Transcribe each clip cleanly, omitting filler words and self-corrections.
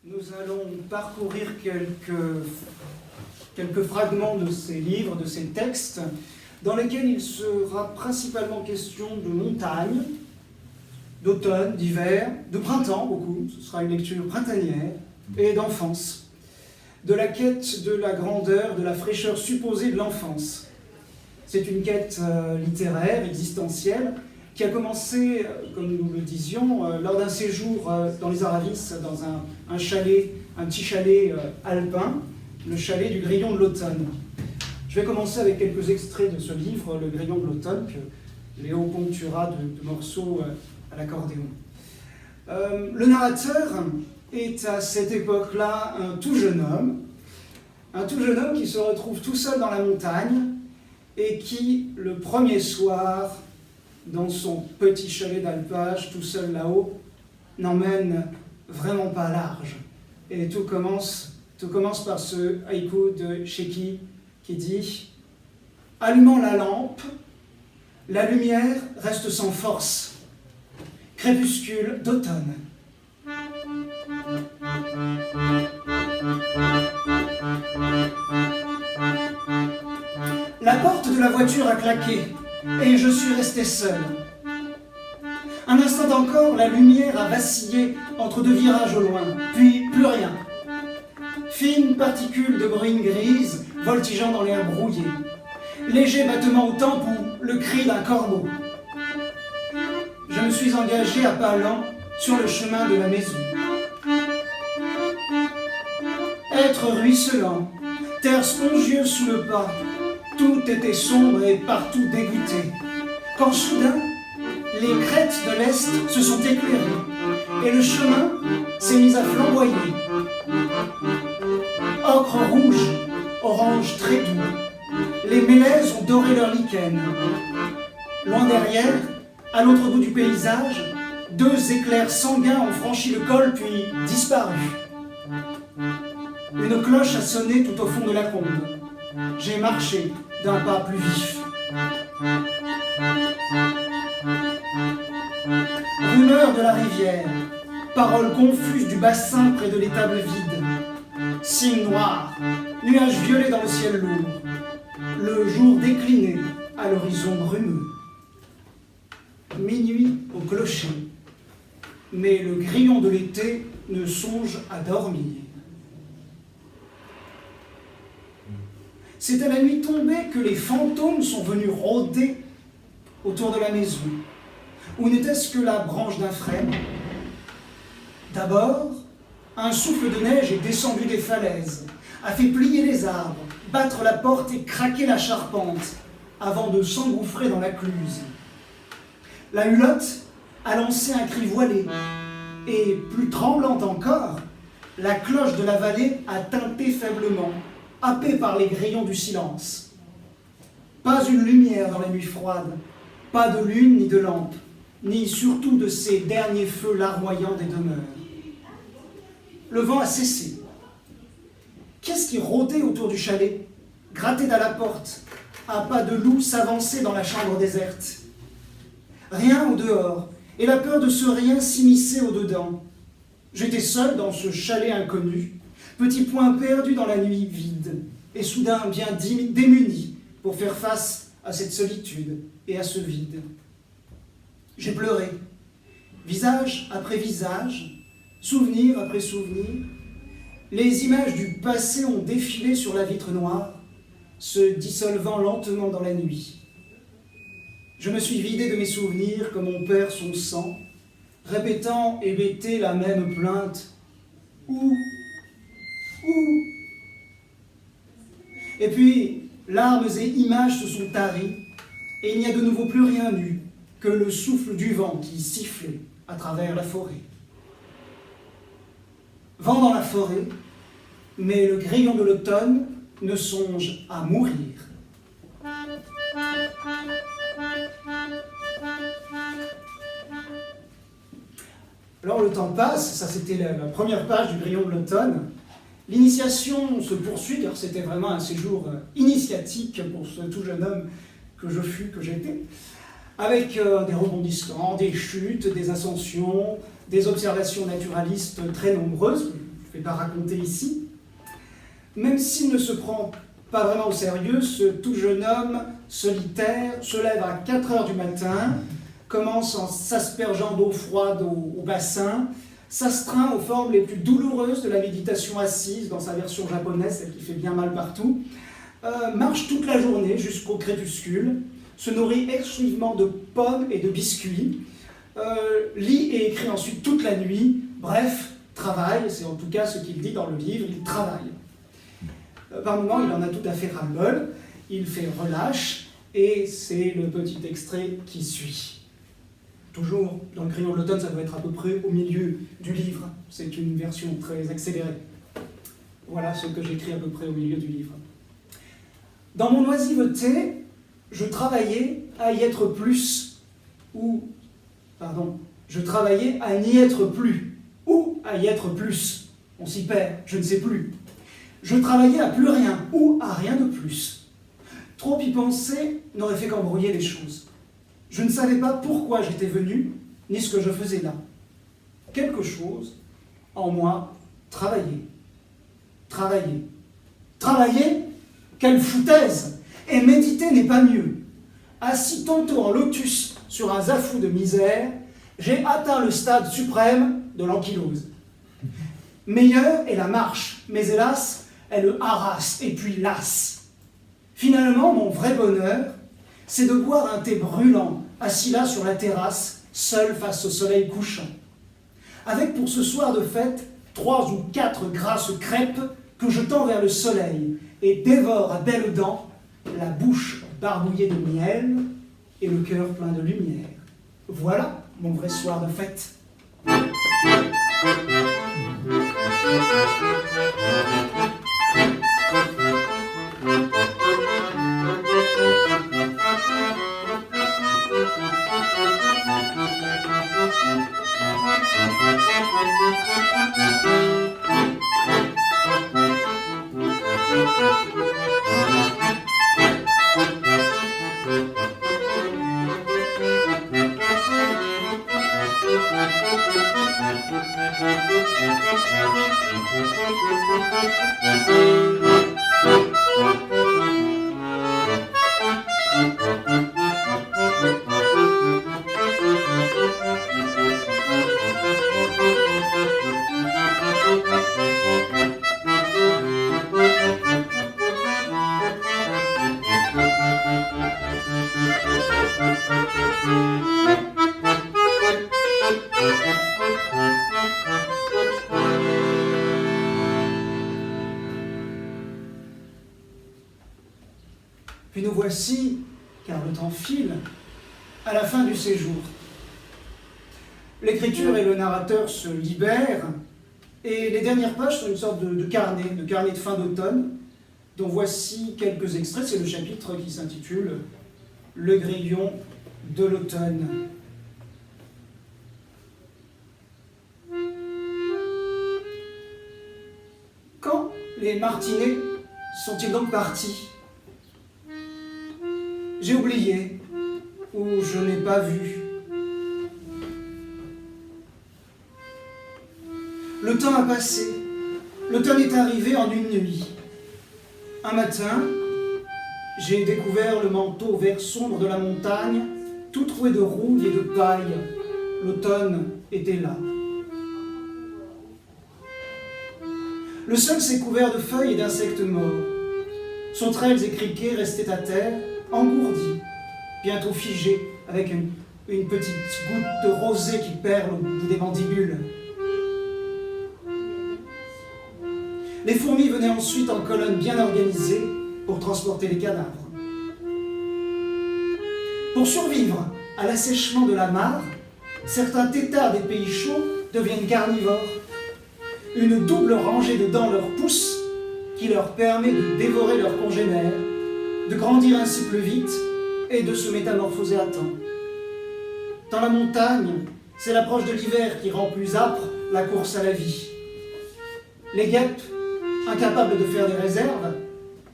Nous allons parcourir quelques fragments de ces livres, de ces textes, dans lesquels il sera principalement question de montagne, d'automne, d'hiver, de printemps beaucoup, ce sera une lecture printanière, et d'enfance, de la quête de la grandeur, de la fraîcheur supposée de l'enfance. C'est une quête littéraire, existentielle, qui a commencé, comme nous le disions, lors d'un séjour dans les Aravis, dans un chalet, un petit chalet alpin, le chalet du Grillon de l'Automne. Je vais commencer avec quelques extraits de ce livre, Le Grillon de l'Automne, que Léo ponctuera de morceaux à l'accordéon. Le narrateur est à cette époque-là un tout jeune homme qui se retrouve tout seul dans la montagne et qui, le premier soir, dans son petit chalet d'alpage, tout seul là-haut, n'emmène vraiment pas large. Et tout commence par ce haïku de Sheki qui dit « Allumant la lampe, la lumière reste sans force. Crépuscule d'automne. » La porte de la voiture a claqué et je suis resté seul. Un instant encore, la lumière a vacillé entre deux virages au loin, puis plus rien. Fine particule de bruine grise voltigeant dans l'air brouillé. Léger battement aux tempes ou le cri d'un corbeau. Je me suis engagé à pas lents sur le chemin de la maison. Être ruisselant, terre spongieuse sous le pas, tout était sombre et partout dégoûté. Quand soudain, les crêtes de l'Est se sont éclairées et le chemin s'est mis à flamboyer. Ocre rouge, orange très doux, les mélèzes ont doré leur lichen. Loin derrière, à l'autre bout du paysage, deux éclairs sanguins ont franchi le col puis disparu. Une cloche a sonné tout au fond de la combe. J'ai marché d'un pas plus vif. Rumeur de la rivière, paroles confuses du bassin près de l'étable vide. Ciel noir, nuages violets dans le ciel lourd. Le jour décliné à l'horizon brumeux. Minuit au clocher, mais le grillon de l'été ne songe à dormir. C'est à la nuit tombée que les fantômes sont venus rôder autour de la maison. Ou n'était-ce que la branche d'un frêne? D'abord, un souffle de neige est descendu des falaises, a fait plier les arbres, battre la porte et craquer la charpente, avant de s'engouffrer dans la cluse. La hulotte a lancé un cri voilé, et, plus tremblante encore, la cloche de la vallée a tinté faiblement, happée par les grillons du silence. Pas une lumière dans la nuit froide, pas de lune ni de lampe, ni surtout de ces derniers feux larmoyants des demeures. Le vent a cessé. Qu'est-ce qui rôdait autour du chalet, grattait à la porte, à pas de loup s'avançait dans la chambre déserte? Rien au dehors, et la peur de ce rien s'immisçait au dedans. J'étais seul dans ce chalet inconnu, petit point perdu dans la nuit vide, et soudain bien démuni pour faire face à cette solitude et à ce vide. J'ai pleuré, visage après visage, souvenir après souvenir. Les images du passé ont défilé sur la vitre noire, se dissolvant lentement dans la nuit. Je me suis vidé de mes souvenirs comme on perd son sang, répétant hébété la même plainte. Où? Et puis, larmes et images se sont taries, et il n'y a de nouveau plus rien eu que le souffle du vent qui sifflait à travers la forêt. Vent dans la forêt, mais le grillon de l'automne ne songe à mourir. Alors le temps passe, ça c'était la première page du Grillon de l'automne. L'initiation se poursuit, car c'était vraiment un séjour initiatique pour ce tout jeune homme que je fus, que j'étais, avec des rebondissements, des chutes, des ascensions, des observations naturalistes très nombreuses. ne vais pas raconter ici. Même s'il ne se prend pas vraiment au sérieux, ce tout jeune homme solitaire se lève à 4 heures du matin, commence en s'aspergeant d'eau froide au bassin, s'astreint aux formes les plus douloureuses de la méditation assise, dans sa version japonaise, celle qui fait bien mal partout, marche toute la journée jusqu'au crépuscule, se nourrit exclusivement de pommes et de biscuits, lit et écrit ensuite toute la nuit, bref, travaille, c'est en tout cas ce qu'il dit dans le livre, il travaille. Par moments, il en a tout à fait ras-le-bol, il fait relâche, et c'est le petit extrait qui suit. Toujours dans le Crayon de l'automne, ça doit être à peu près au milieu du livre, c'est une version très accélérée. Voilà ce que j'écris à peu près au milieu du livre. Dans mon oisiveté, je travaillais à y être plus, je travaillais à n'y être plus, ou à y être plus. On s'y perd, je ne sais plus. Je travaillais à plus rien, ou à rien de plus. Trop y penser n'aurait fait qu'embrouiller les choses. Je ne savais pas pourquoi j'étais venu, ni ce que je faisais là. Quelque chose, en moi, travaillait. Travailler. Travailler? Quelle foutaise! Et méditer n'est pas mieux. Assis tantôt en lotus sur un zafou de misère, j'ai atteint le stade suprême de l'ankylose. Meilleure est la marche, mais hélas, elle harasse et puis lasse. Finalement, mon vrai bonheur, c'est de boire un thé brûlant, assis là sur la terrasse, seul face au soleil couchant. Avec pour ce soir de fête 3 ou 4 grasses crêpes que je tends vers le soleil et dévore à belles dents, la bouche barbouillée de miel et le cœur plein de lumière. Voilà mon vrai soir de fête. Puis nous voici, car le temps file, à la fin du séjour. L'écriture et le narrateur se libèrent, et les dernières pages sont une sorte de carnet de fin d'automne, dont voici quelques extraits. C'est le chapitre qui s'intitule « Le grillon de l'automne ». Quand les martinets sont-ils donc partis ? J'ai oublié, ou je n'ai pas vu. Le temps a passé, l'automne est arrivé en une nuit. Un matin, j'ai découvert le manteau vert sombre de la montagne, tout troué de rouille et de paille. L'automne était là. Le sol s'est couvert de feuilles et d'insectes morts. Sauterelles et criquets restaient à terre, engourdis, bientôt figés, avec une petite goutte de rosée qui perle au bout des mandibules. Les fourmis venaient ensuite en colonnes bien organisées pour transporter les cadavres. Pour survivre à l'assèchement de la mare, certains têtards des pays chauds deviennent carnivores. Une double rangée de dents leur pousse qui leur permet de dévorer leurs congénères, de grandir ainsi plus vite et de se métamorphoser à temps. Dans la montagne, c'est l'approche de l'hiver qui rend plus âpre la course à la vie. Les guêpes, incapables de faire des réserves,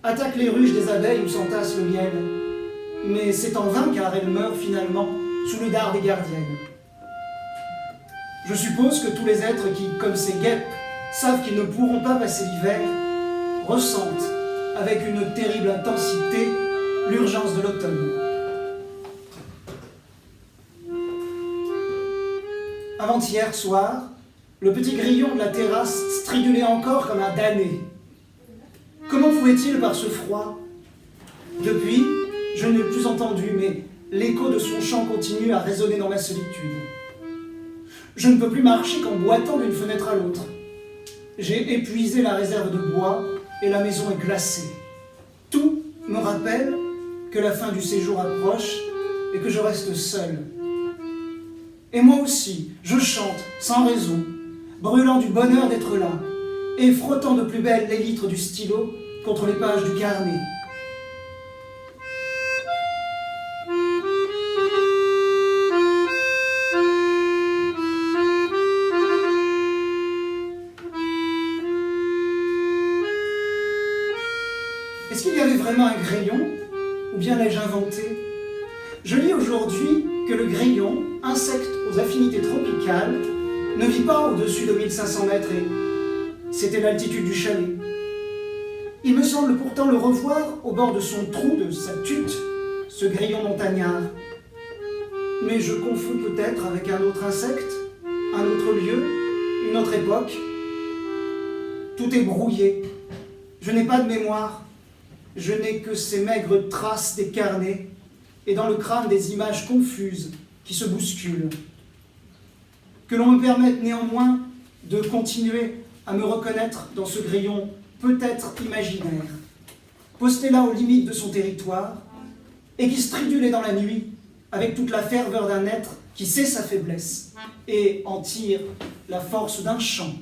attaquent les ruches des abeilles où s'entasse le miel. Mais c'est en vain car elles meurent finalement sous le dard des gardiennes. Je suppose que tous les êtres qui, comme ces guêpes, savent qu'ils ne pourront pas passer l'hiver, ressentent avec une terrible intensité l'urgence de l'automne. Avant-hier soir, le petit grillon de la terrasse stridulait encore comme un damné. Comment pouvait-il par ce froid? Depuis, je ne l'ai plus entendu, mais l'écho de son chant continue à résonner dans ma solitude. Je ne peux plus marcher qu'en boitant d'une fenêtre à l'autre. J'ai épuisé la réserve de bois et la maison est glacée. Tout me rappelle que la fin du séjour approche et que je reste seul. Et moi aussi, je chante sans raison, brûlant du bonheur d'être là et frottant de plus belle les litres du stylo contre les pages du carnet. Est-ce qu'il y avait vraiment un grillon, ou bien l'ai-je inventé? Je lis aujourd'hui que le grillon, insecte aux affinités tropicales, ne vit pas au-dessus de 1500 mètres et c'était l'altitude du chalet. Il me semble pourtant le revoir au bord de son trou, de sa tute, ce grillon montagnard. Mais je confonds peut-être avec un autre insecte, un autre lieu, une autre époque. Tout est brouillé. Je n'ai pas de mémoire. Je n'ai que ces maigres traces des carnets et dans le crâne des images confuses qui se bousculent. Que l'on me permette néanmoins de continuer à me reconnaître dans ce grillon peut-être imaginaire, posté là aux limites de son territoire, et qui stridulait dans la nuit avec toute la ferveur d'un être qui sait sa faiblesse et en tire la force d'un chant.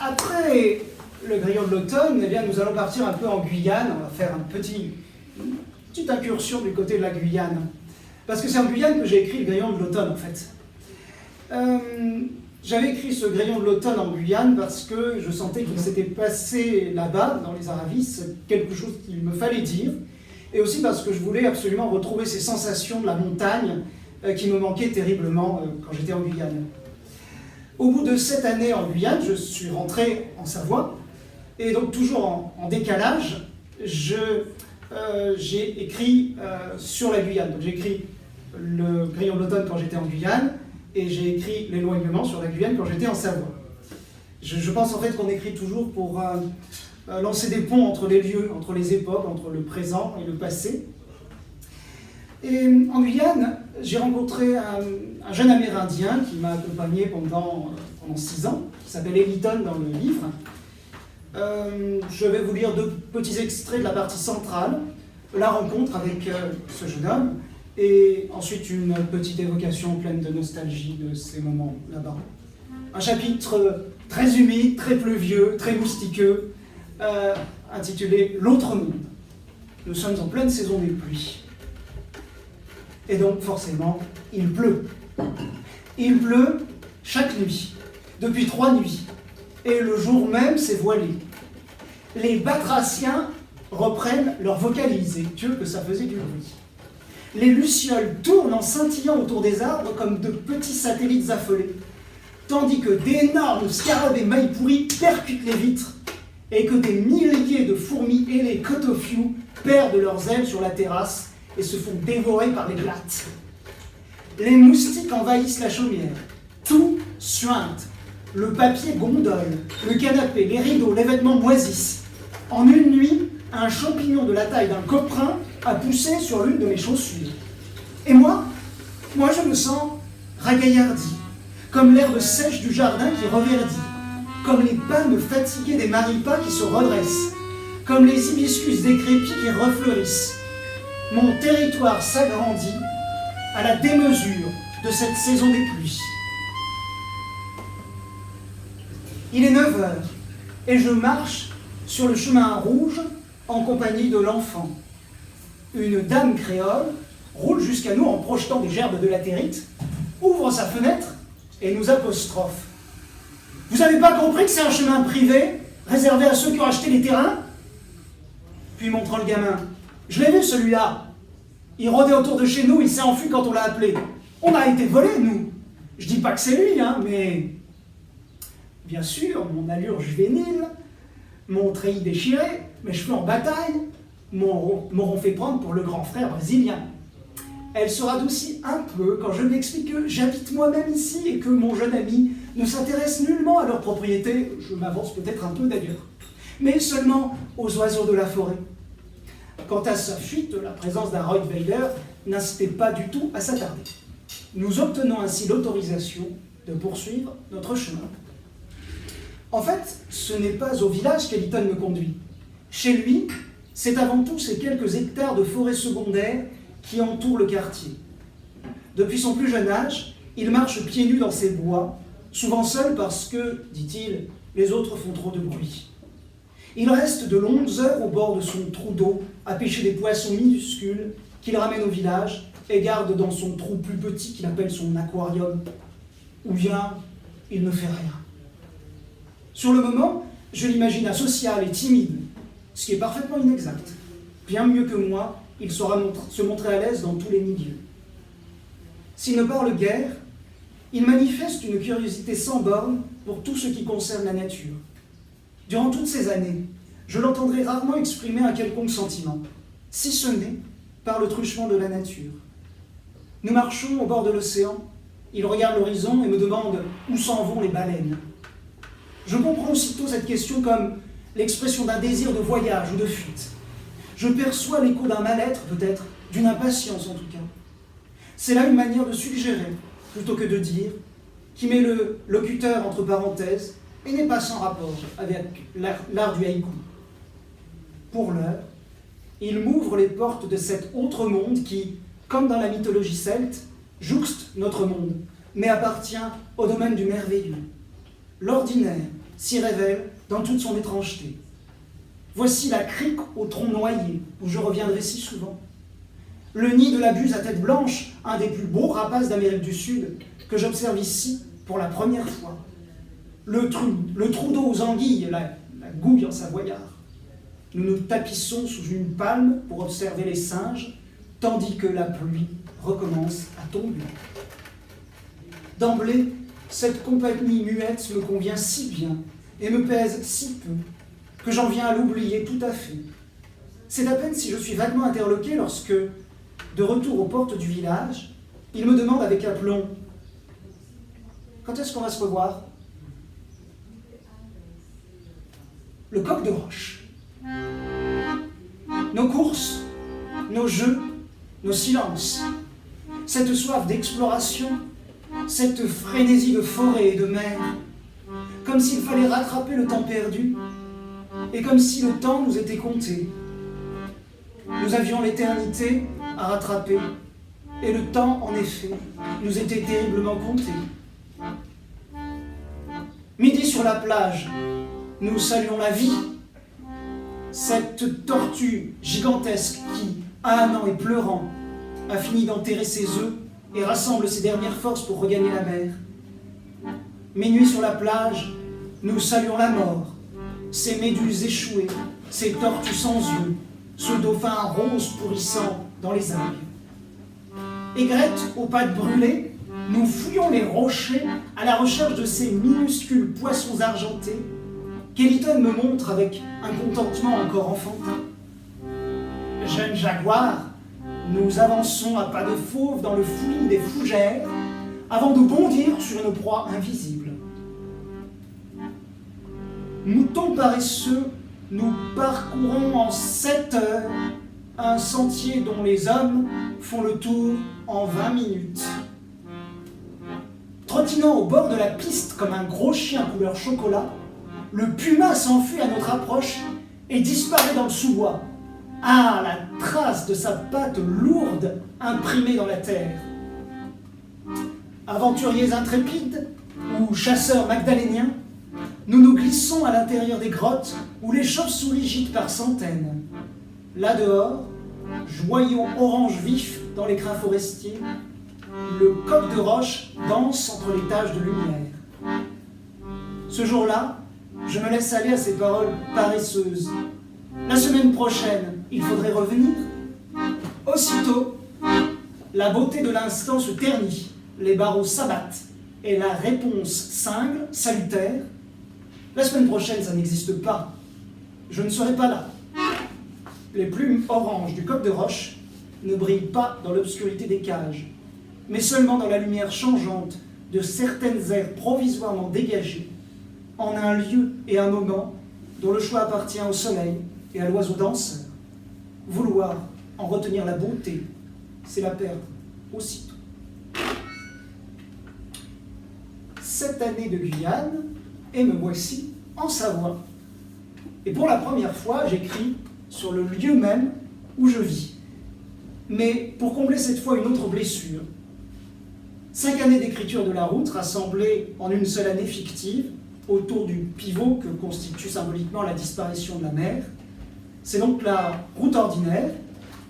Après le grillon de l'automne, eh bien, nous allons partir un peu en Guyane. On va faire une petite incursion du côté de la Guyane. Parce que c'est en Guyane que j'ai écrit le grillon de l'automne, en fait. J'avais écrit ce grillon de l'automne en Guyane parce que je sentais qu'il s'était passé là-bas, dans les Aravis, quelque chose qu'il me fallait dire. Et aussi parce que je voulais absolument retrouver ces sensations de la montagne qui me manquaient terriblement quand j'étais en Guyane. Au bout de 7 années en Guyane, je suis rentré en Savoie, et donc toujours en décalage, j'ai écrit sur la Guyane. Donc j'ai écrit le grillon de l'automne quand j'étais en Guyane, et j'ai écrit l'éloignement sur la Guyane quand j'étais en Savoie. Je pense en fait qu'on écrit toujours pour lancer des ponts entre les lieux, entre les époques, entre le présent et le passé. Et en Guyane, j'ai rencontré un jeune Amérindien qui m'a accompagné pendant 6 ans, qui s'appelle Eliton dans le livre. Je vais vous lire 2 petits extraits de la partie centrale, la rencontre avec ce jeune homme, et ensuite une petite évocation pleine de nostalgie de ces moments là-bas. Un chapitre très humide, très pluvieux, très moustiqueux, intitulé « L'autre monde ». Nous sommes en pleine saison des pluies. Et donc, forcément, il pleut. Il pleut chaque nuit, depuis 3 nuits, et le jour même s'est voilé. Les batraciens reprennent leur vocalise, et Dieu que ça faisait du bruit. Les lucioles tournent en scintillant autour des arbres comme de petits satellites affolés, tandis que d'énormes scarabées mailles pourries percutent les vitres, et que des milliers de fourmis ailées cotofiou perdent leurs ailes sur la terrasse et se font dévorer par les blattes. Les moustiques envahissent la chaumière, tout suinte, le papier gondole, le canapé, les rideaux, les vêtements moisissent. En une nuit, un champignon de la taille d'un coprin a poussé sur l'une de mes chaussures. Et moi, je me sens ragaillardi, comme l'herbe sèche du jardin qui reverdit, comme les palmes fatiguées des maripas qui se redressent, comme les hibiscus décrépits qui refleurissent. Mon territoire s'agrandit à la démesure de cette saison des pluies. Il est 9 heures et je marche sur le chemin rouge en compagnie de l'enfant. Une dame créole roule jusqu'à nous en projetant des gerbes de latérite, ouvre sa fenêtre et nous apostrophe. « Vous n'avez pas compris que c'est un chemin privé, réservé à ceux qui ont acheté les terrains ?» Puis montrant le gamin. « Je l'ai vu celui-là. Il rôdait autour de chez nous, il s'est enfui quand on l'a appelé. On a été volés, nous. Je dis pas que c'est lui, mais... » Bien sûr, mon allure juvénile, mon treillis déchiré, mes cheveux en bataille, m'auront fait prendre pour le grand frère brésilien. Elle se radoucit un peu quand je lui explique que j'habite moi-même ici et que mon jeune ami ne s'intéresse nullement à leur propriété, je m'avance peut-être un peu d'ailleurs, mais seulement aux oiseaux de la forêt. Quant à sa fuite, la présence d'un Rottweiler n'incitait pas du tout à s'attarder. Nous obtenons ainsi l'autorisation de poursuivre notre chemin. En fait, ce n'est pas au village qu'Eliton me conduit. Chez lui, c'est avant tout ces quelques hectares de forêt secondaire qui entourent le quartier. Depuis son plus jeune âge, il marche pieds nus dans ces bois, souvent seul parce que, dit-il, les autres font trop de bruit. Il reste de longues heures au bord de son trou d'eau à pêcher des poissons minuscules qu'il ramène au village et garde dans son trou plus petit qu'il appelle son aquarium. Ou bien, il ne fait rien. Sur le moment, je l'imagine asocial et timide, ce qui est parfaitement inexact. Bien mieux que moi, il saura se montrer à l'aise dans tous les milieux. S'il ne parle guère, il manifeste une curiosité sans borne pour tout ce qui concerne la nature. Durant toutes ces années, je l'entendrai rarement exprimer un quelconque sentiment, si ce n'est par le truchement de la nature. Nous marchons au bord de l'océan, il regarde l'horizon et me demande où s'en vont les baleines. Je comprends aussitôt cette question comme l'expression d'un désir de voyage ou de fuite. Je perçois l'écho d'un mal-être, peut-être, d'une impatience en tout cas. C'est là une manière de suggérer, plutôt que de dire, qui met le locuteur entre parenthèses et n'est pas sans rapport avec l'art du haïku. Pour l'heure, il m'ouvre les portes de cet autre monde qui, comme dans la mythologie celte, jouxte notre monde, mais appartient au domaine du merveilleux. L'ordinaire s'y révèle dans toute son étrangeté. Voici la crique au tronc noyé, où je reviendrai si souvent. Le nid de la buse à tête blanche, un des plus beaux rapaces d'Amérique du Sud, que j'observe ici pour la première fois. Le trou d'eau aux anguilles, la gouille en savoyard. Nous nous tapissons sous une palme pour observer les singes, tandis que la pluie recommence à tomber. D'emblée, cette compagnie muette me convient si bien et me pèse si peu que j'en viens à l'oublier tout à fait. C'est à peine si je suis vaguement interloqué lorsque, de retour aux portes du village, il me demande avec aplomb « Quand est-ce qu'on va se revoir ?» Le coq de roche. Nos courses, nos jeux, nos silences, cette soif d'exploration, cette frénésie de forêt et de mer, comme s'il fallait rattraper le temps perdu, et comme si le temps nous était compté. Nous avions l'éternité à rattraper, et le temps, en effet, nous était terriblement compté. Midi sur la plage, nous saluons la vie, cette tortue gigantesque qui, ânant et pleurant, a fini d'enterrer ses œufs et rassemble ses dernières forces pour regagner la mer. Minuit sur la plage, nous saluons la mort, ces méduses échouées, ces tortues sans yeux, ce dauphin rose pourrissant dans les algues. Aigrette aux pattes brûlées, nous fouillons les rochers à la recherche de ces minuscules poissons argentés qu'Eliton me montre avec un contentement encore enfantin. Jeunes jaguars, nous avançons à pas de fauve dans le fouillis des fougères avant de bondir sur une proie invisible. Moutons paresseux, nous parcourons en 7 heures un sentier dont les hommes font le tour en 20 minutes. Trottinant au bord de la piste comme un gros chien couleur chocolat, le puma s'enfuit à notre approche et disparaît dans le sous-bois. Ah, la trace de sa patte lourde imprimée dans la terre. Aventuriers intrépides ou chasseurs magdaléniens, nous nous glissons à l'intérieur des grottes où les chauves-souris gîtent par centaines. Là dehors, joyaux orange vif dans les crins forestiers, le coq de roche danse entre les taches de lumière. Ce jour-là, je me laisse aller à ces paroles paresseuses. La semaine prochaine, il faudrait revenir. Aussitôt, la beauté de l'instant se ternit, les barreaux s'abattent, et la réponse cingle, salutaire. La semaine prochaine, ça n'existe pas. Je ne serai pas là. Les plumes oranges du coq de roche ne brillent pas dans l'obscurité des cages, mais seulement dans la lumière changeante de certaines aires provisoirement dégagées, en un lieu et un moment dont le choix appartient au soleil et à l'oiseau danseur. Vouloir en retenir la beauté, c'est la perdre aussitôt. Cette année de Guyane, et me voici en Savoie. Et pour la première fois, j'écris sur le lieu même où je vis. Mais pour combler cette fois une autre blessure. 5 années d'écriture de la route rassemblées en une seule année fictive autour du pivot que constitue symboliquement la disparition de la mer. C'est donc la route ordinaire,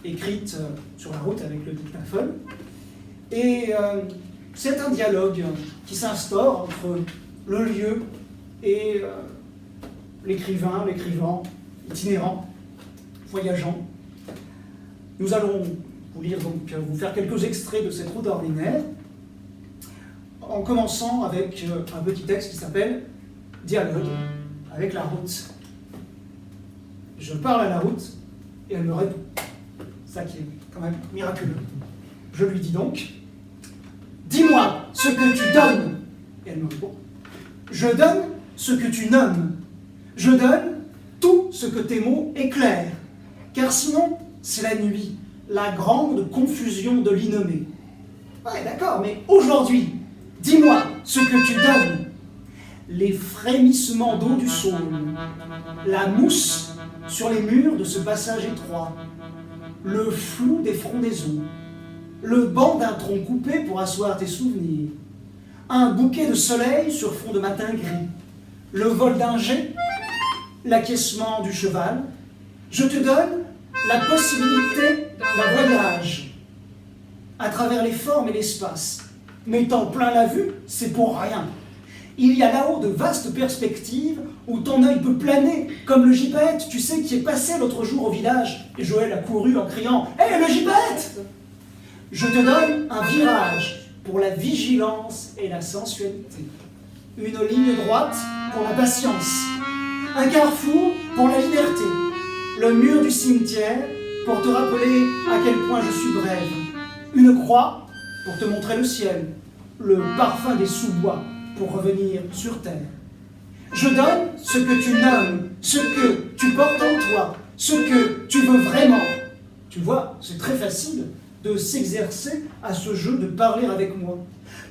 écrite sur la route avec le dictaphone. Et c'est un dialogue qui s'instaure entre le lieu et l'écrivain, l'écrivant, itinérant, voyageant. Nous allons vous faire quelques extraits de cette route ordinaire, en commençant avec un petit texte qui s'appelle « Dialogue avec la route ». Je parle à la route et elle me répond. Ça qui est quand même miraculeux. Je lui dis donc « Dis-moi ce que tu donnes ». Et elle me répond « Je donne ce que tu nommes. Je donne tout ce que tes mots éclairent. Car sinon, c'est la nuit, la grande confusion de l'innommé. » Ouais, d'accord, mais aujourd'hui, dis-moi ce que tu donnes. Les frémissements d'eau du Saône, la mousse sur les murs de ce passage étroit, le flou des frondaisons, le banc d'un tronc coupé pour asseoir tes souvenirs, un bouquet de soleil sur fond de matin gris, le vol d'un jet, l'acquiescement du cheval. Je te donne la possibilité d'un voyage à travers les formes et l'espace. Mettant plein la vue, c'est pour rien. Il y a là-haut de vastes perspectives où ton œil peut planer, comme le gypaète, tu sais, qui est passé l'autre jour au village. Et Joël a couru en criant « Hé, le gypaète !» Je te donne un virage pour la vigilance et la sensualité. Une ligne droite pour la patience. Un carrefour pour la liberté. Le mur du cimetière pour te rappeler à quel point je suis brève. Une croix pour te montrer le ciel. Le parfum des sous-bois pour revenir sur terre. Je donne ce que tu nommes, ce que tu portes en toi, ce que tu veux vraiment. Tu vois, c'est très facile de s'exercer à ce jeu de parler avec moi.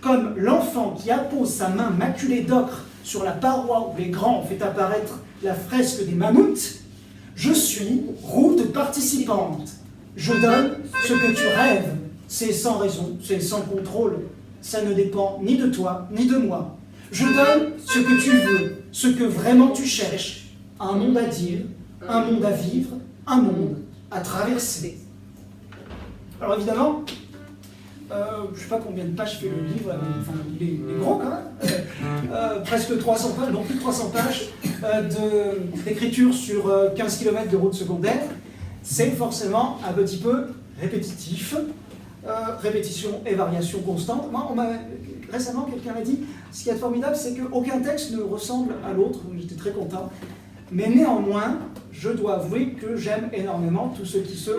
Comme l'enfant qui appose sa main maculée d'ocre sur la paroi où les grands ont fait apparaître la fresque des mammouths, je suis route participante. Je donne ce que tu rêves. C'est sans raison, c'est sans contrôle. Ça ne dépend ni de toi, ni de moi. Je donne ce que tu veux, ce que vraiment tu cherches. Un monde à dire, un monde à vivre, un monde à traverser. Alors évidemment, je ne sais pas combien de pages fait le livre, enfin, il est gros quand même, presque 300 pages, non plus de 300 pages d'écriture sur 15 km de route secondaire. C'est forcément un petit peu répétitif, répétition et variation constante. Moi, récemment, quelqu'un m'a dit, ce qui est formidable, c'est qu'aucun texte ne ressemble à l'autre, j'étais très content. Mais néanmoins, je dois avouer que j'aime énormément tout ce qui se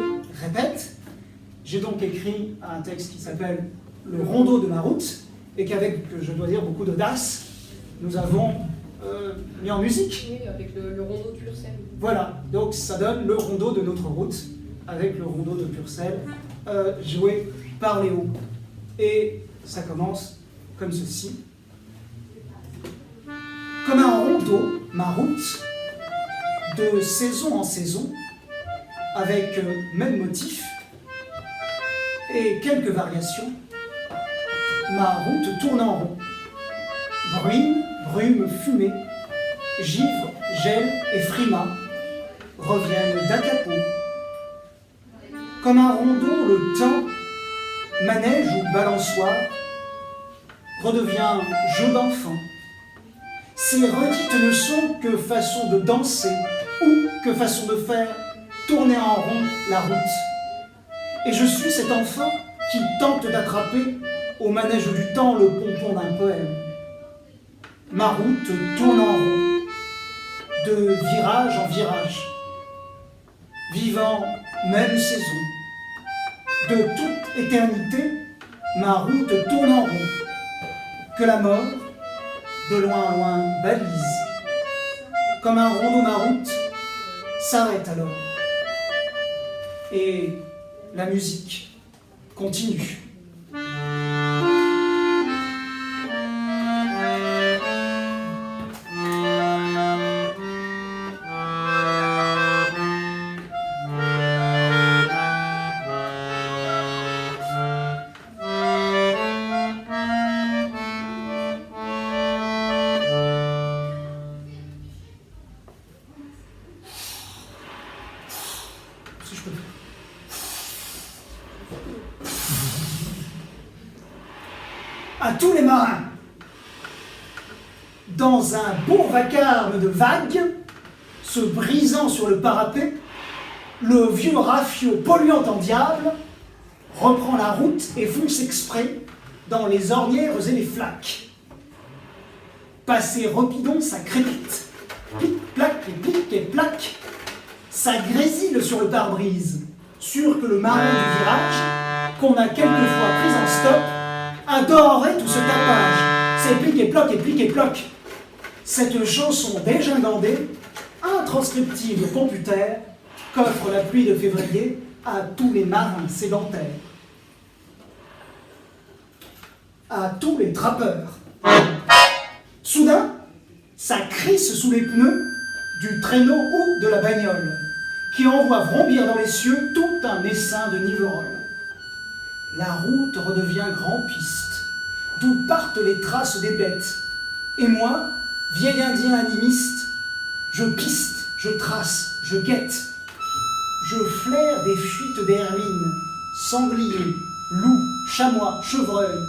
répète. J'ai donc écrit un texte qui s'appelle « Le rondeau de ma route » et qu'avec, je dois dire, beaucoup d'audace, nous avons mis en musique. Oui, avec le rondeau de Purcell. Voilà, donc ça donne le rondeau de notre route, avec le rondeau de Purcell, joué par Léo. Et ça commence comme ceci. Comme un rondeau, ma route, de saison en saison, avec même motif et quelques variations, ma route tourne en rond. Bruine, brume, fumée, givre, gel et frima reviennent d'acapo. Comme un rondeau, le temps, manège ou balançoire, redevient jeu d'enfant. Ces redites ne sont que façon de danser ou que façon de faire tourner en rond la route. Et je suis cet enfant qui tente d'attraper au manège du temps le pompon d'un poème. Ma route tourne en rond, de virage en virage, vivant même saison. De toute éternité, ma route tourne en rond, que la mort, de loin en loin, balise. Comme un rondeau, ma route s'arrête alors. Et la musique continue. À tous les marins, dans un beau vacarme de vagues, se brisant sur le parapet, le vieux rafio polluant en diable reprend la route et fonce exprès dans les ornières et les flaques. Passé Repidon, ça crépite, plic-plac et plic et plaque, ça grésille sur le pare-brise, sûr que le marin du virage, qu'on a quelquefois pris en stop, adorerait tout ce tapage, c'est plic et ploc et plic et ploc. Cette chanson dégingandée, intranscriptible au computer, qu'offre la pluie de février à tous les marins sédentaires. À tous les trappeurs. Soudain, ça crisse sous les pneus du traîneau ou de la bagnole, qui envoie vrombir dans les cieux tout un essaim de niverolles. La route redevient grand-piste, d'où partent les traces des bêtes. Et moi, vieil indien animiste, je piste, je trace, je guette. Je flaire des fuites d'hermine, sangliers, loups, chamois, chevreuils,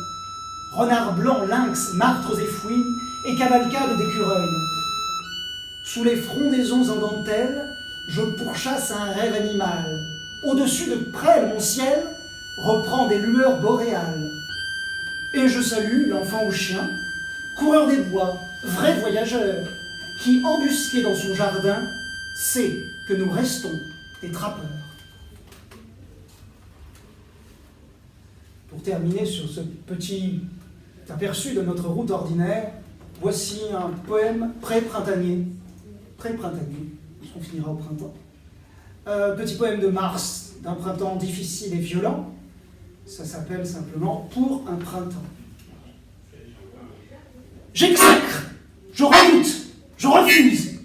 renards blancs, lynx, martres et fouines, et cavalcades d'écureuils. Sous les frondaisons en dentelle, je pourchasse un rêve animal. Au-dessus de près, mon ciel reprend des lueurs boréales. Et je salue l'enfant au chien, coureur des bois, vrai voyageur, qui, embusqué dans son jardin, sait que nous restons des trappeurs. Pour terminer sur ce petit aperçu de notre route ordinaire, voici un poème pré-printanier, on finira au printemps. Petit poème de Mars, d'un printemps difficile et violent. Ça s'appelle simplement « Pour un printemps ». J'exècre, je redoute, je refuse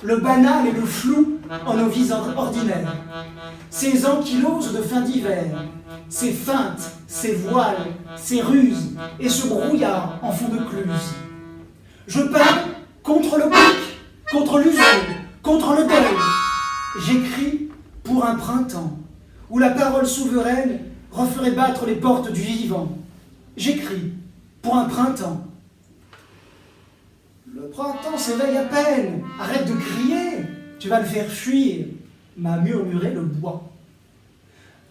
le banal et le flou en nos vies ordinaires. Ces ankyloses de fin d'hiver, ces feintes, ces voiles, ces ruses et ce brouillard en fond de cluse. Je parle contre le pic, contre l'usure, contre le deuil. J'écris pour un printemps où la parole souveraine referait battre les portes du vivant, J'écris pour un printemps. Le printemps s'éveille à peine. Arrête de crier, tu vas le faire fuir, m'a murmuré le bois.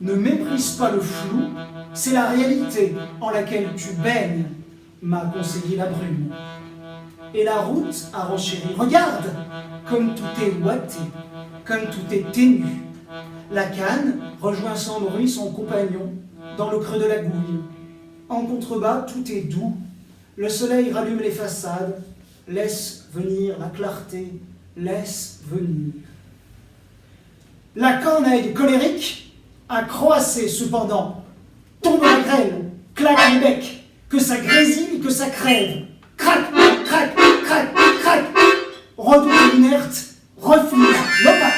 Ne méprise pas le flou, c'est la réalité en laquelle tu baignes, m'a conseillé la brume. Et la route a renchéri. Regarde, comme tout est ouaté, comme tout est ténu. La canne rejoint sans bruit son compagnon dans le creux de la gouille. En contrebas, tout est doux. Le soleil rallume les façades, laisse venir la clarté, laisse venir. La corneille colérique a croassé cependant. Tombe la grêle, claque les becs, que ça grésille, que ça crève. Crac, crac, crac, crac. Redoute inerte, refuse l'opaque.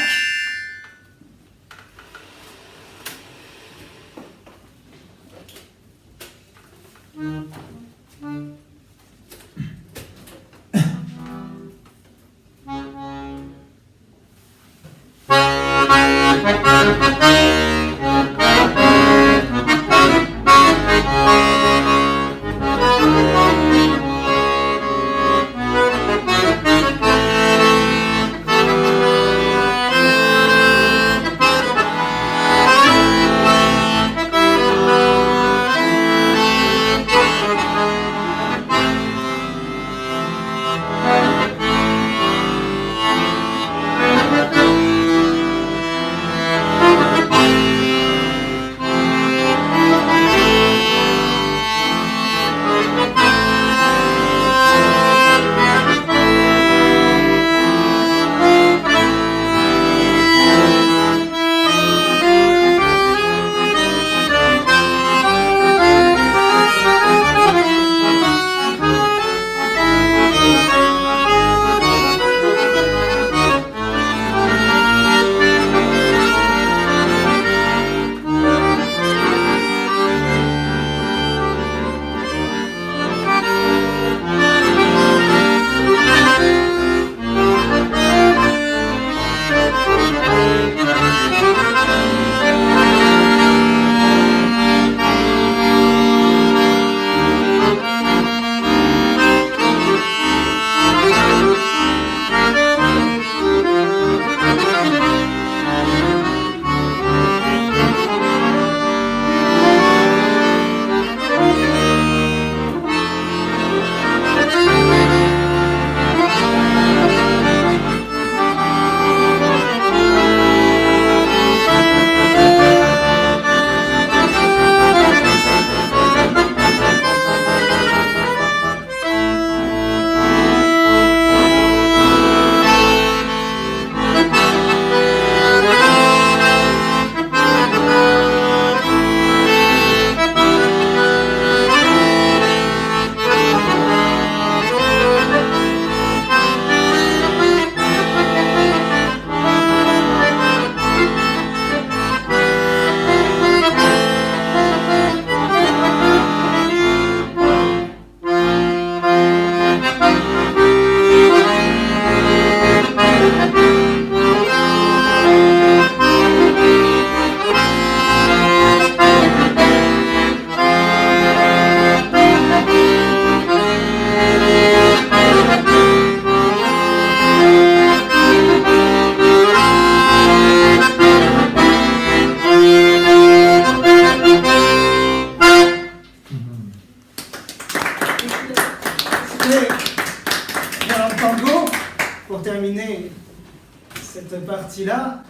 Cette partie-là.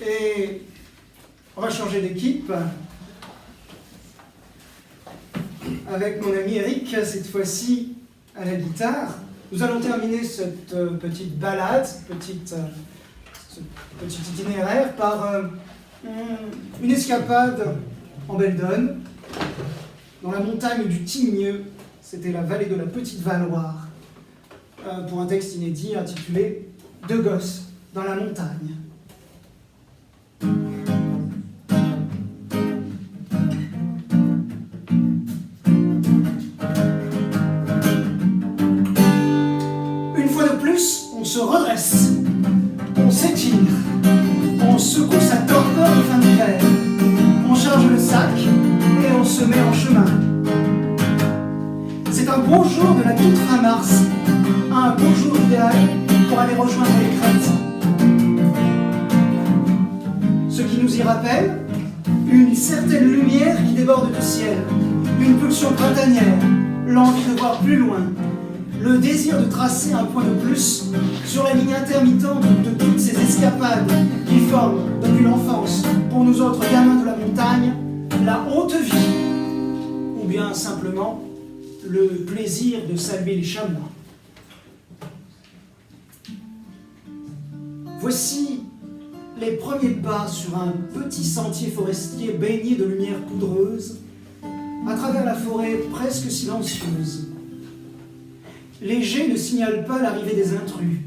Et on va changer d'équipe avec mon ami Eric, cette fois-ci à la guitare. Nous allons terminer cette petite balade, ce petit itinéraire par une escapade en Beldon, dans la montagne du Tigneux. C'était la vallée de la Petite Valloire, pour un texte inédit intitulé « Deux gosses dans la montagne ». Une fois de plus, on se redresse, on s'étire, on secoue sa torpeur de fin d'hiver, on charge le sac et on se met en chemin. beau jour de la toute fin mars, un beau jour idéal pour aller rejoindre les crêtes. Ce qui nous y rappelle une certaine lumière qui déborde du ciel, une pulsion printanière, l'envie de voir plus loin, le désir de tracer un point de plus sur la ligne intermittente de toutes ces escapades qui forment, depuis l'enfance, pour nous autres gamins de la montagne, la haute vie, ou bien simplement le plaisir de saluer les chamois. Voici les premiers pas sur un petit sentier forestier baigné de lumière poudreuse, à travers la forêt presque silencieuse. Les jets ne signalent pas l'arrivée des intrus.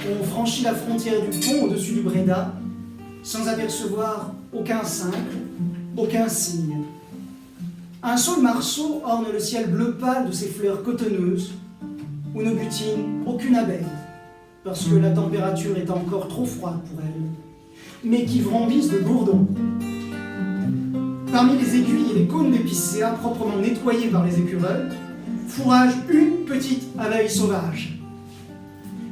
On franchit la frontière du pont au-dessus du Bréda, sans apercevoir aucun cingle, aucun signe. Un saule marceau orne le ciel bleu pâle de ses fleurs cotonneuses, où ne butine aucune abeille, parce que la température est encore trop froide pour elle, mais qui vrombissent de bourdons. Parmi les aiguilles et les cônes d'épicéa proprement nettoyés par les écureuils, fourrage une petite abeille sauvage.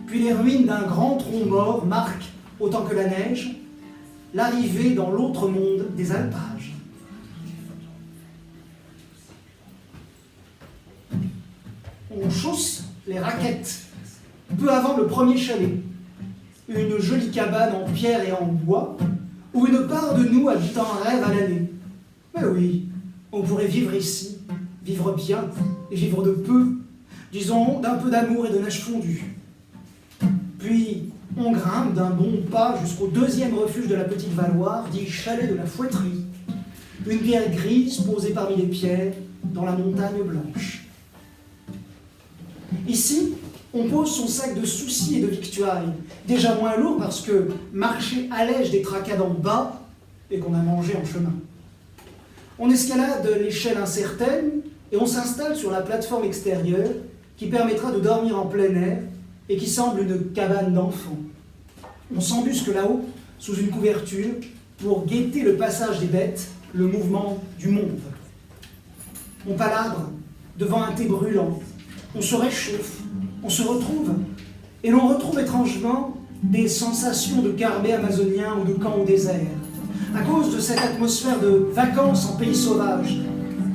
Puis les ruines d'un grand tronc mort marquent, autant que la neige, l'arrivée dans l'autre monde des alpages. On chausse les raquettes, peu avant le premier chalet, une jolie cabane en pierre et en bois, où une part de nous habite en rêve à l'année. Mais oui, on pourrait vivre ici, vivre bien, et vivre de peu, disons d'un peu d'amour et de neige fondue. Puis on grimpe d'un bon pas jusqu'au deuxième refuge de la petite Valoire, dit chalet de la Fouetterie, une pierre grise posée parmi les pierres dans la montagne blanche. Ici, on pose son sac de soucis et de victuailles, déjà moins lourd parce que marcher allège des tracas d'en bas et qu'on a mangé en chemin. On escalade l'échelle incertaine et on s'installe sur la plateforme extérieure qui permettra de dormir en plein air et qui semble une cabane d'enfants. On s'embusque là-haut, sous une couverture, pour guetter le passage des bêtes, le mouvement du monde. On palabre devant un thé brûlant, on se réchauffe, on se retrouve, et l'on retrouve étrangement des sensations de carbet amazonien ou de camp au désert, à cause de cette atmosphère de vacances en pays sauvage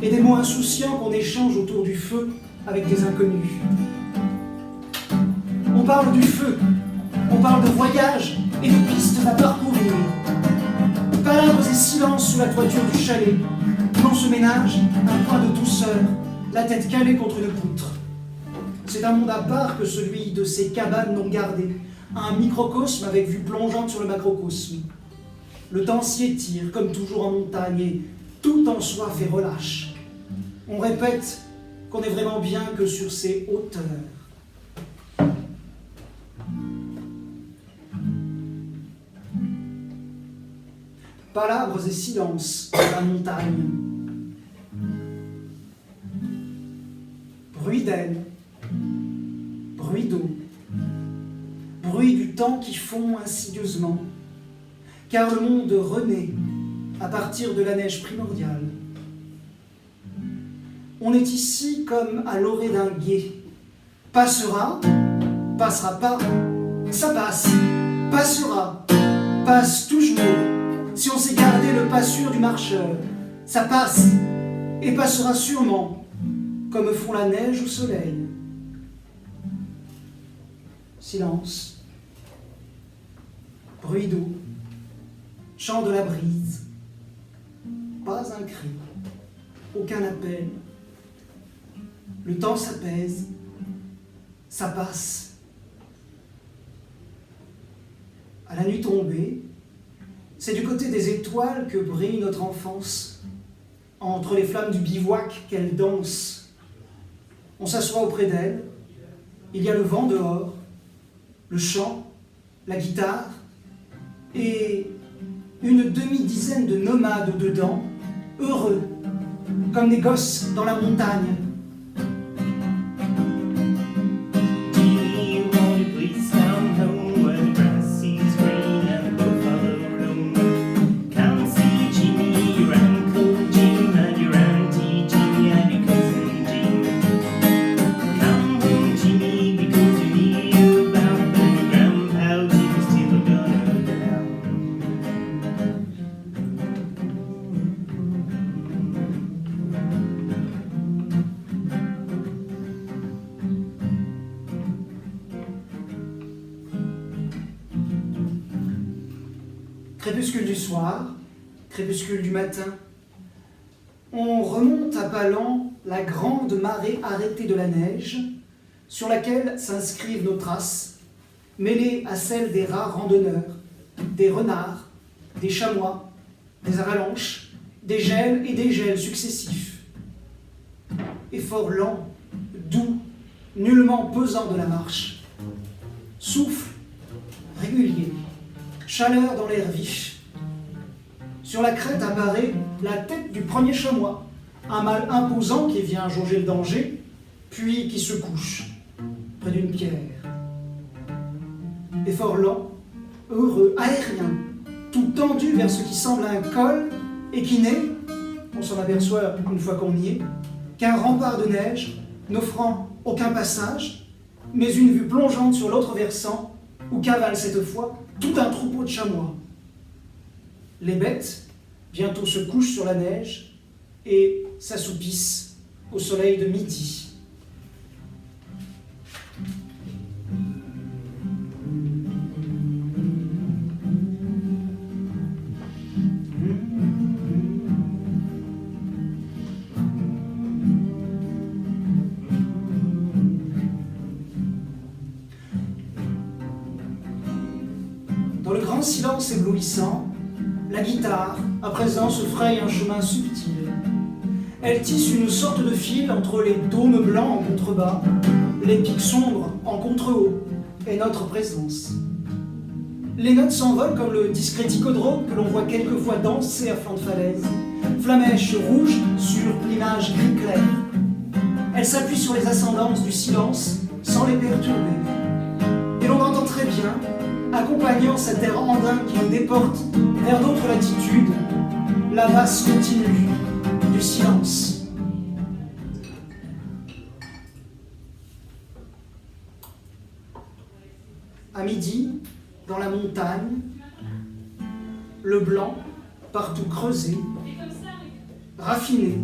et des mots insouciants qu'on échange autour du feu avec des inconnus. On parle du feu, on parle de voyage et de pistes à parcourir. Palabres et silences sous la toiture du chalet, où l'on se ménage un coin de douceur, la tête calée contre une poutre. C'est un monde à part que celui de ces cabanes non gardées, un microcosme avec vue plongeante sur le macrocosme. Le temps s'y étire, comme toujours en montagne, et tout en soi fait relâche. On répète qu'on est vraiment bien que sur ces hauteurs. Palabres et silences dans la montagne. Bruit d'aile, bruit d'eau, bruit du temps qui fond insidieusement, car le monde renaît à partir de la neige primordiale. On est ici comme à l'orée d'un gué. Passera, passera pas, ça passe, passera, passe toujours. Si on s'est gardé le pas sûr du marcheur, ça passe et passera sûrement, comme font la neige au soleil. Silence, bruit d'eau, chant de la brise, pas un cri, aucun appel. Le temps s'apaise, ça passe. À la nuit tombée, c'est du côté des étoiles que brille notre enfance, entre les flammes du bivouac qu'elle danse. On s'assoit auprès d'elle, il y a le vent dehors, le chant, la guitare, et une demi-dizaine de nomades dedans, heureux, comme des gosses dans la montagne. Crépuscule du soir, crépuscule du matin, on remonte à pas lents la grande marée arrêtée de la neige, sur laquelle s'inscrivent nos traces, mêlées à celles des rats randonneurs, des renards, des chamois, des avalanches, des gels et des gels successifs. Effort lent, doux, nullement pesant de la marche. Souffle régulier, chaleur dans l'air vif. Sur la crête apparaît la tête du premier chamois, un mâle imposant qui vient jauger le danger, puis qui se couche près d'une pierre. Effort lent, heureux, aérien, tout tendu vers ce qui semble un col et qui n'est, on s'en aperçoit une fois qu'on y est, qu'un rempart de neige n'offrant aucun passage, mais une vue plongeante sur l'autre versant où cavale cette fois tout un troupeau de chamois. Les bêtes bientôt se couchent sur la neige et s'assoupissent au soleil de midi. Dans le grand silence éblouissant, la guitare, à présent, se fraye un chemin subtil. Elle tisse une sorte de fil entre les dômes blancs en contrebas, les pics sombres en contre-haut, et notre présence. Les notes s'envolent comme le discret ticodrome que l'on voit quelquefois danser à flanc de falaise, flamèche rouge sur plumage gris clair. Elle s'appuie sur les ascendances du silence sans les perturber. Et l'on entend très bien, accompagnant cet air andin qui nous déporte vers d'autres latitudes, la masse continue du silence. À midi, dans la montagne, le blanc, partout creusé, raffiné,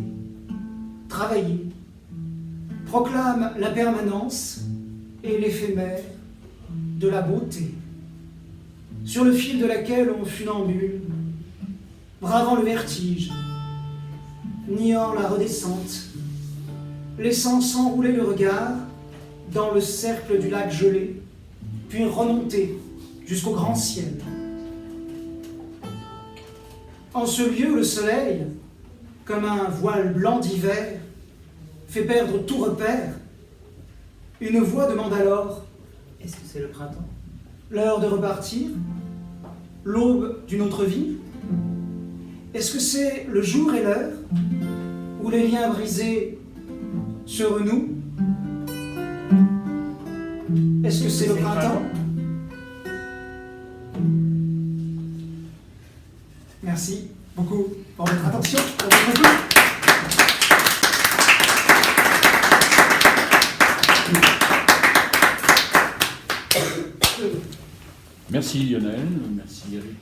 travaillé, proclame la permanence et l'éphémère de la beauté, sur le fil de laquelle on funambule, bravant le vertige, niant la redescente, laissant s'enrouler le regard dans le cercle du lac gelé, puis remonter jusqu'au grand ciel. En ce lieu, le soleil, comme un voile blanc d'hiver, fait perdre tout repère. Une voix demande alors: est-ce que c'est le printemps? L'heure de repartir? L'aube d'une autre vie? Est-ce que c'est le jour et l'heure où les liens brisés se renouent? Est-ce que c'est le printemps? Merci beaucoup pour votre attention, pour votre écoute. Merci Lionel, merci Eric.